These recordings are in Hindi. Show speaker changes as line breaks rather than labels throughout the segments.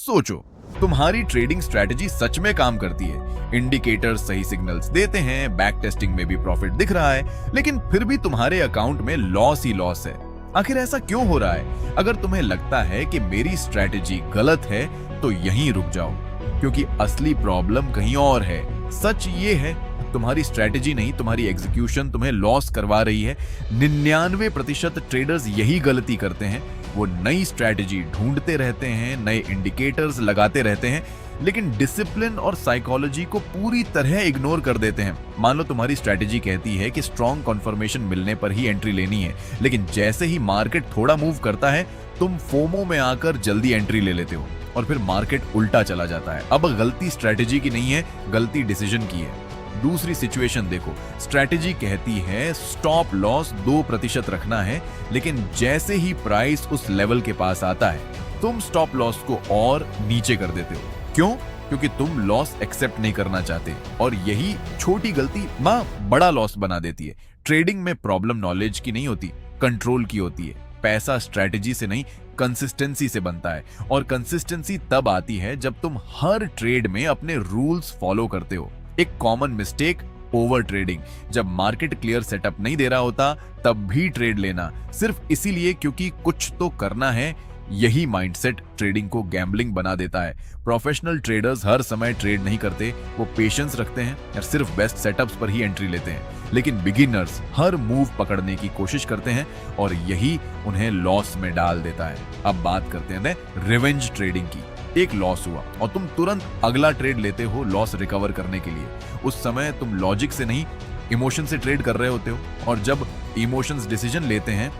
सोचो, तुम्हारी ट्रेडिंग स्ट्रैटेजी सच में काम करती है, इंडिकेटर्स सही सिग्नल्स देते हैं, बैक टेस्टिंग में भी प्रॉफिट दिख रहा है, लेकिन फिर भी तुम्हारे अकाउंट में लॉस ही लॉस है। आखिर ऐसा क्यों हो रहा है? अगर तुम्हें लगता है कि मेरी स्ट्रैटेजी गलत है तो यहीं रुक जाओ, क्योंकि असली प्रॉब्लम कहीं और है। सच ये है, तुम्हारी स्ट्रैटेजी नहीं, तुम्हारी एग्जीक्यूशन तुम्हें लॉस करवा रही है। 99% ट्रेडर्स यही गलती करते हैं। वो नई स्ट्रैटेजी ढूंढते रहते हैं, नए इंडिकेटर्स लगाते रहते हैं, लेकिन डिसिप्लिन और साइकोलॉजी को पूरी तरह इग्नोर कर देते हैं। मान लो तुम्हारी स्ट्रैटेजी कहती है कि स्ट्रॉन्ग कन्फर्मेशन मिलने पर ही एंट्री लेनी है, लेकिन जैसे ही मार्केट थोड़ा मूव करता है, तुम फोमो में आकर जल्दी एंट्री ले लेते हो और फिर मार्केट उल्टा चला जाता है। अब गलती स्ट्रैटेजी की नहीं है, गलती डिसीजन की है। दूसरी सिचुएशन देखो, स्ट्रैटेजी कहती है स्टॉप लॉस 2% रखना है, लेकिन जैसे ही प्राइस उस लेवल के पास आता है, तुम स्टॉप लॉस को और नीचे कर देते हो। क्यों? क्योंकि तुम लॉस एक्सेप्ट नहीं करना चाहते, और यही छोटी गलती बड़ा लॉस बना देती है। ट्रेडिंग में प्रॉब्लम नॉलेज की नहीं होती, कंट्रोल की होती है। पैसा स्ट्रैटेजी से नहीं, कंसिस्टेंसी से बनता है, और कंसिस्टेंसी तब आती है जब तुम हर ट्रेड में अपने रूल्स फॉलो करते हो। एक कॉमन मिस्टेक, ओवर ट्रेडिंग। जब मार्केट क्लियर सेटअप नहीं दे रहा होता तब भी ट्रेड लेना, सिर्फ इसीलिए क्योंकि कुछ तो करना है। यही माइंडसेट ट्रेडिंग को गैम्बलिंग बना देता है। प्रोफेशनल ट्रेडर्स हर समय ट्रेड नहीं करते, वो पेशेंस रखते हैं और सिर्फ बेस्ट सेटअप्स पर ही एंट्री लेते हैं। लेकिन बिगिनर्स हर मूव पकड़ने की कोशिश करते हैं, और यही उन्हें लॉस में डाल देता है। अब बात करते हैं रिवेंज ट्रेडिंग की। एक लॉस हुआ और तुम तुरंत अगला ट्रेड लेते हो लॉस रिकवर करने के लिए। उस समय तुम लॉजिक से नहीं, इमोशन से ट्रेड कर रहे होते हो, और जब इमोशंस डिसीजन लेते हैं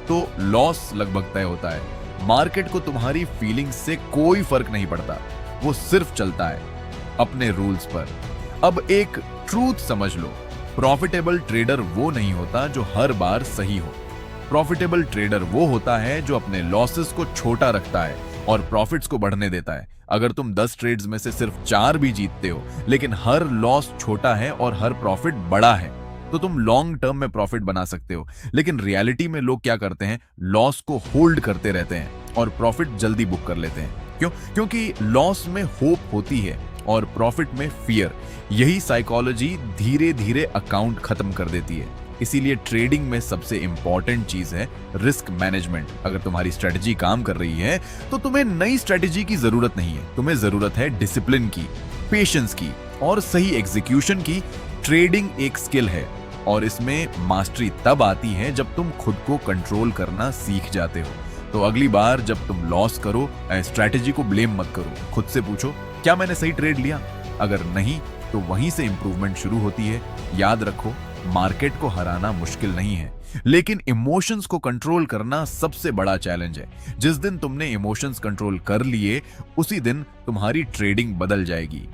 तो लॉस लगभग तय होता है। मार्केट को तुम्हारी फीलिंग्स से कोई फर्क नहीं पड़ता, वो सिर्फ चलता है अपने रूल्स पर। अब एक ट्रूथ समझ लो, प्रॉफिटेबल ट्रेडर वो नहीं होता जो हर बार सही हो। प्रॉफिटेबल ट्रेडर वो होता है जो अपने लॉसेस को छोटा रखता है और प्रॉफिट्स को बढ़ने देता है। अगर तुम 10 ट्रेड्स में से सिर्फ 4 भी जीतते हो, लेकिन हर लॉस छोटा है और हर प्रॉफिट बड़ा है, तो तुम लॉन्ग टर्म में प्रॉफिट बना सकते हो। लेकिन रियलिटी में लोग क्या करते हैं? लॉस को होल्ड करते रहते हैं और प्रॉफिट जल्दी बुक कर लेते हैं। क्यों? क्योंकि लॉस में होप होती है और प्रॉफिट में फियर। यही साइकोलॉजी धीरे धीरे अकाउंट खत्म कर देती है। इसीलिए ट्रेडिंग में सबसे इंपॉर्टेंट चीज है रिस्क मैनेजमेंट। अगर तुम्हारी स्ट्रेटजी काम कर रही है तो तुम्हें नई स्ट्रेटजी की जरूरत नहीं है, तुम्हें जरूरत है डिसिप्लिन की, पेशेंस की और सही एग्जीक्यूशन की। ट्रेडिंग एक स्किल है और इसमें मास्टरी तब आती है जब तुम खुद को कंट्रोल करना सीख जाते हो। तो अगली बार जब तुम लॉस करो, स्ट्रेटजी को ब्लेम मत करो, खुद से पूछो क्या मैंने सही ट्रेड लिया? अगर नहीं तो वहीं से इंप्रूवमेंट शुरू होती है। याद रखो, मार्केट को हराना मुश्किल नहीं है, लेकिन इमोशंस को कंट्रोल करना सबसे बड़ा चैलेंज है। जिस दिन तुमने इमोशंस कंट्रोल कर लिए, उसी दिन तुम्हारी ट्रेडिंग बदल जाएगी।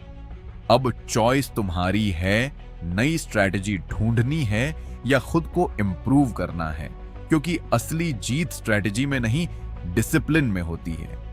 अब चॉइस तुम्हारी है, नई स्ट्रैटेजी ढूंढनी है या खुद को इंप्रूव करना है, क्योंकि असली जीत स्ट्रैटेजी में नहीं, डिसिप्लिन में होती है।